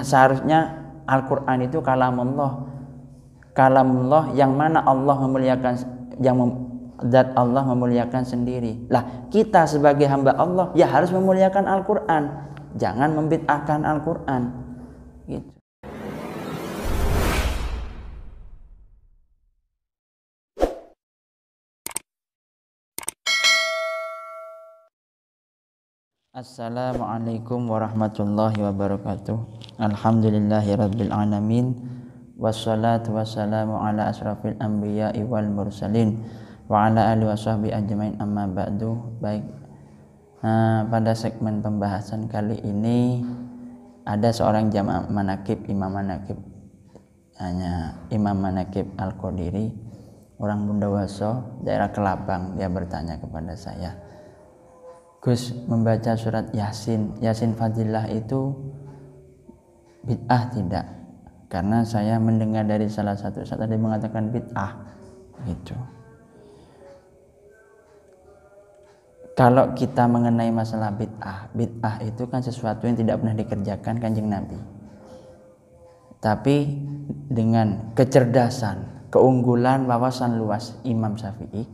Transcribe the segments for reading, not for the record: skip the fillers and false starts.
seharusnya Al-Qur'an itu kalamullah. Kalamullah yang mana Allah memuliakan, zat Allah memuliakan sendiri. Lah, kita sebagai hamba Allah ya harus memuliakan Al-Qur'an. Jangan membid'ahkan Al-Qur'an. Gitu. Assalamualaikum warahmatullahi wabarakatuh. Alhamdulillahirabbil alamin. Wassalatu wassalamu ala asrafil anbiya'i wal mursalin wa ala alihi washabbihi ajmain, amma ba'du. Baik, pada segmen pembahasan kali ini ada seorang jamaah manakib, imam manakib, hanya Imam Manakib Al-Qadiri, orang Bondowoso, daerah Kelabang. Dia bertanya kepada saya, Gus, membaca surat Yasin Fadilah itu bid'ah tidak? Karena saya mendengar dari salah satu ustaz tadi mengatakan bid'ah gitu. Kalau kita mengenai masalah bid'ah itu kan sesuatu yang tidak pernah dikerjakan Kanjeng Nabi. Tapi dengan kecerdasan, keunggulan, wawasan luas Imam Syafi'i,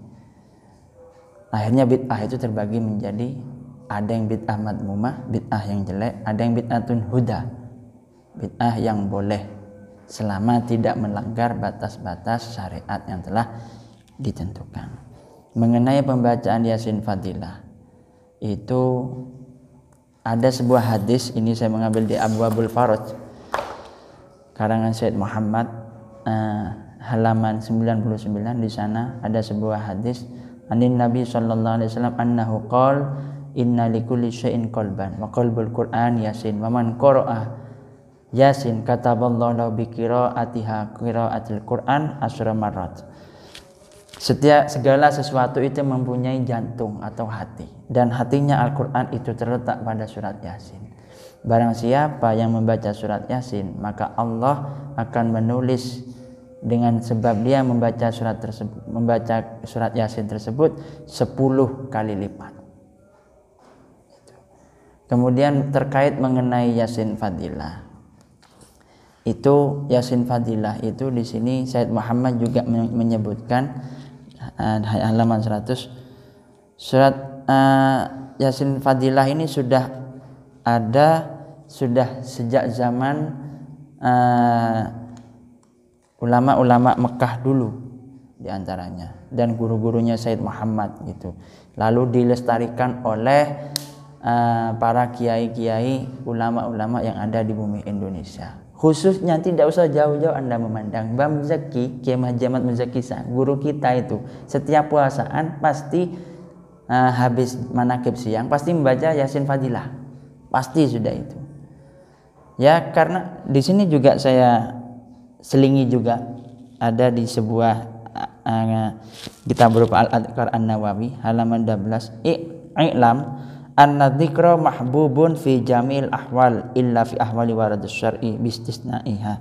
akhirnya bid'ah itu terbagi menjadi ada yang bid'ah madmumah, bid'ah yang jelek, ada yang bid'atun huda, bid'ah yang boleh selama tidak melanggar batas-batas syariat yang telah ditentukan. Mengenai pembacaan Yasin Fadilah itu ada sebuah hadis, ini saya mengambil di Abwabul Faraj karangan Syed Muhammad, halaman 99. Di sana ada sebuah hadis anin Nabi sallallahu alaihi wasallam annahu qala inna likulli syai'in qalban wa qalbul Qur'an Yasin wa man qara'a Yasin kataballahu lahu bi qiraatiha qiraatil Qur'an asyra marrat. Setiap segala sesuatu itu mempunyai jantung atau hati, dan hatinya Al-Qur'an itu terletak pada surat Yasin. Barang siapa yang membaca surat Yasin, maka Allah akan menulis dengan sebab dia membaca surat Yasin tersebut 10 kali lipat. Kemudian terkait mengenai Yasin Fadilah, itu Yasin Fadilah itu di sini Syed Muhammad juga menyebutkan halaman 100, surat Yasin Fadilah ini sudah ada sejak zaman ulama-ulama Mekah dulu diantaranya, dan guru-gurunya Syed Muhammad gitu. Lalu dilestarikan oleh para kiai-kiai, ulama-ulama yang ada di bumi Indonesia. Khususnya tidak usah jauh-jauh Anda memandang, Mbah Muzaki, Kiai Haji Ahmad Muzaki, guru kita itu setiap puasaan pasti habis manakib siang pasti membaca Yasin Fadilah, pasti sudah itu. Ya, karena di sini juga saya selingi juga ada di sebuah kitab berupa Al-Adhkar An-Nawawi halaman 12, i'lam anna dzikra mahbubun fi jamil ahwal illa fi ahwali waradus syar'i bistisna'iha.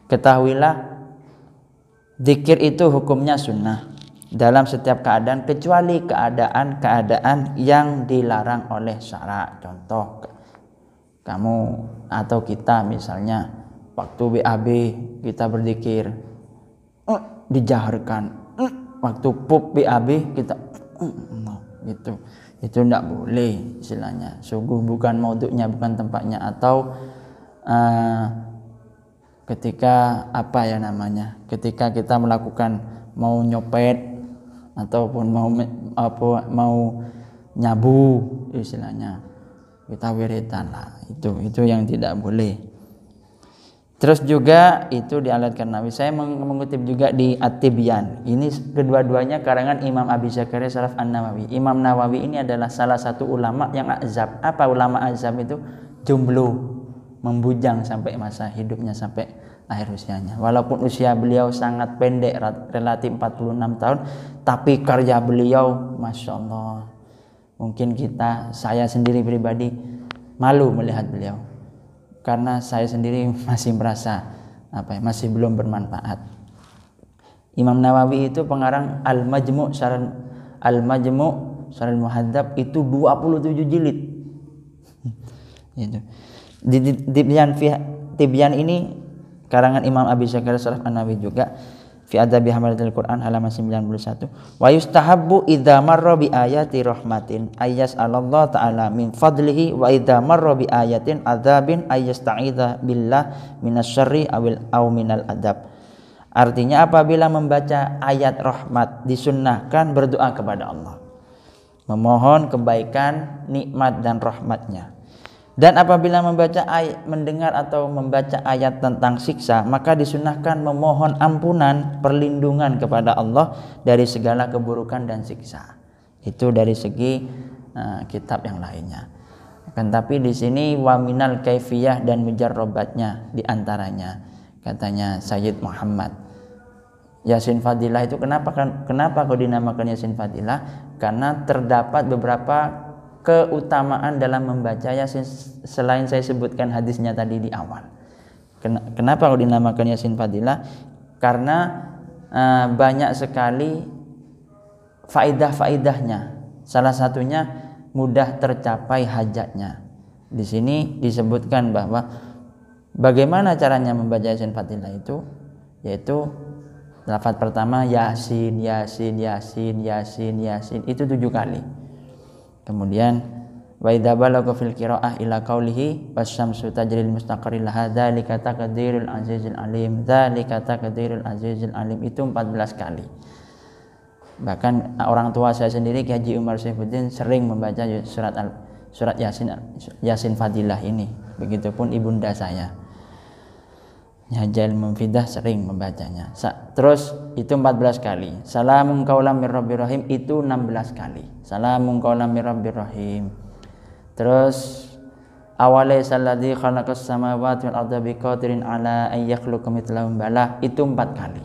Ketahuilah, zikir itu hukumnya sunnah dalam setiap keadaan kecuali keadaan-keadaan yang dilarang oleh syara'. Contoh, kamu atau kita misalnya waktu BAB kita berzikir dijaharkan, waktu pup BAB kita gitu. Itu tidak boleh istilahnya, sungguh bukan maudhu'nya, bukan tempatnya. Atau ketika ketika kita melakukan mau nyopet ataupun mau nyabu istilahnya, kita wiridan lah, itu yang tidak boleh. Terus juga itu dialatkan Nabi. Saya mengutip juga di At-Tibyan. Ini kedua-duanya karangan Imam Abi Zakaria Sharaf An-Nawawi. Imam Nawawi ini adalah salah satu ulama yang azab. Apa ulama azab itu? Jomblo, membujang sampai masa hidupnya, sampai akhir usianya. Walaupun usia beliau sangat pendek, relatif 46 tahun, tapi karya beliau Masya Allah. Mungkin saya sendiri pribadi malu melihat beliau, karena saya sendiri masih merasa masih belum bermanfaat. Imam Nawawi itu pengarang Al-Majmu' Syarah Muhadzab itu 27 jilid. Itu. Tibyan ini karangan Imam Abi Zakaria Sharaf An-Nawawi juga fi adabi hamalatil Quran halaman 91. Wa yustahabbu idza marra bi ayati rahmatin ayyas Allah taala min fadlihi wa idza marra bi ayatin adzabin ayyasta'idza billah minasyarri aw minal adab. Artinya apabila membaca ayat rahmat disunnahkan berdoa kepada Allah, memohon kebaikan, nikmat dan rahmatnya. Dan apabila mendengar atau membaca ayat tentang siksa, maka disunnahkan memohon ampunan, perlindungan kepada Allah dari segala keburukan dan siksa. Itu dari segi kitab yang lainnya. Kan tapi di sini wa minal kaifiyah dan mujarrabatnya di antaranya katanya Sayyid Muhammad. Yasin Fadilah itu kenapa kok dinamakan Yasin Fadilah? Karena terdapat beberapa keutamaan dalam membaca Yasin selain saya sebutkan hadisnya tadi di awal. Kenapa kok dinamakan Yasin Fadilah? Karena banyak sekali faidah-faidahnya. Salah satunya mudah tercapai hajatnya. Di sini disebutkan bahwa bagaimana caranya membaca Yasin Fadilah itu, yaitu lafaz pertama Yasin, Yasin, Yasin, Yasin, Yasin itu 7 kali. Kemudian wa idza balagha fil qiraah ila qaulihi wasyamsu tajri lil mustaqarril laha dzalika taqdirul azizil alim, dzalika taqdirul azizil alim itu 14 kali. Bahkan orang tua saya sendiri Ki Haji Umar Saifuddin sering membaca surat Yasin Fadilah ini. Begitupun ibunda saya Haji Al-Mufidah sering membacanya. Terus itu 14 kali. Salamun qaulam mir rabbir rahim itu 16 kali. Salamun qaulam mir rabbir rahim. Terus awalaysa alladzi khalaqas samawati wal arda biqadirin ala ay yakhluqa mithlahum bala itu 4 kali.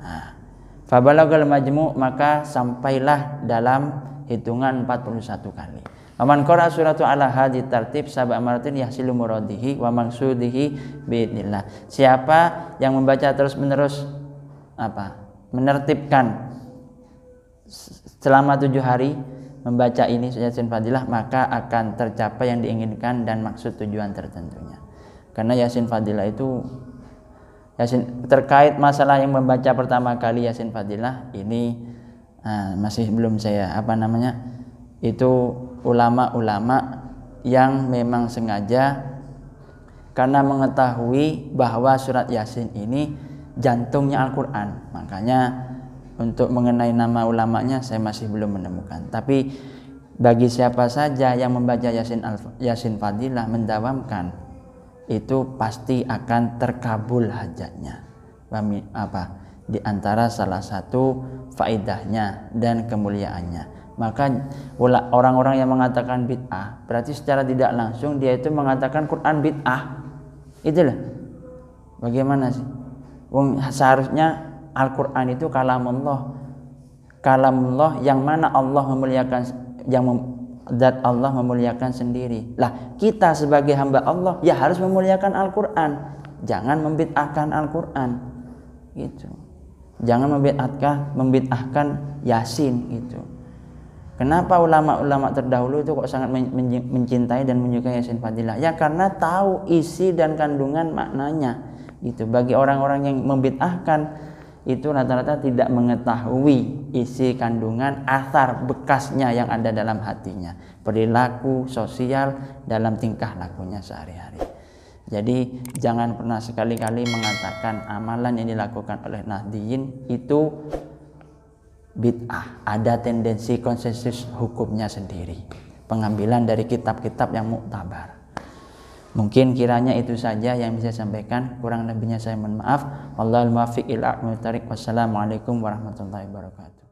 Nah, fa balagal majmu' maka sampailah dalam hitungan 41 kali. Waman qara suratu ala hadhi tartib sab'a maratin yahsilu muradihi wa maqsudihi biidznillah. Siapa yang membaca terus-menerus menertibkan selama 7 hari membaca ini Yasin Fadilah, maka akan tercapai yang diinginkan dan maksud tujuan tertentunya. Karena Yasin Fadilah itu terkait masalah yang membaca pertama kali Yasin Fadilah ini masih belum saya itu ulama-ulama yang memang sengaja karena mengetahui bahwa surat Yasin ini jantungnya Al-Quran. Makanya untuk mengenai nama ulamanya saya masih belum menemukan. Tapi bagi siapa saja yang membaca Yasin Fadilah mendawamkan, itu pasti akan terkabul hajatnya. Di antara salah satu faidahnya dan kemuliaannya. Maka orang-orang yang mengatakan bid'ah berarti secara tidak langsung dia itu mengatakan Quran bid'ah. Itulah. Bagaimana sih? Seharusnya Al-Quran itu kalamullah. Kalamullah yang mana Allah memuliakan, zat Allah memuliakan sendiri. Lah, kita sebagai hamba Allah ya harus memuliakan Al-Quran. Jangan membid'ahkan Al-Quran. Gitu. Jangan membid'ahkan Yasin gitu. Kenapa ulama-ulama terdahulu itu kok sangat mencintai dan menyukai Yasin Fadilah? Ya karena tahu isi dan kandungan maknanya. Gitu. Bagi orang-orang yang membid'ahkan itu rata-rata tidak mengetahui isi kandungan asar bekasnya yang ada dalam hatinya, perilaku sosial dalam tingkah lakunya sehari-hari. Jadi jangan pernah sekali-kali mengatakan amalan yang dilakukan oleh Nahdliyin itu bid'ah. Ada tendensi konsensus hukumnya sendiri, pengambilan dari kitab-kitab yang muktabar. Mungkin kiranya itu saja yang bisa saya sampaikan. Kurang lebihnya saya mohon maaf. Wallahul muwaffiq ila aqwamit thoriq. Wassalamualaikum warahmatullahi wabarakatuh.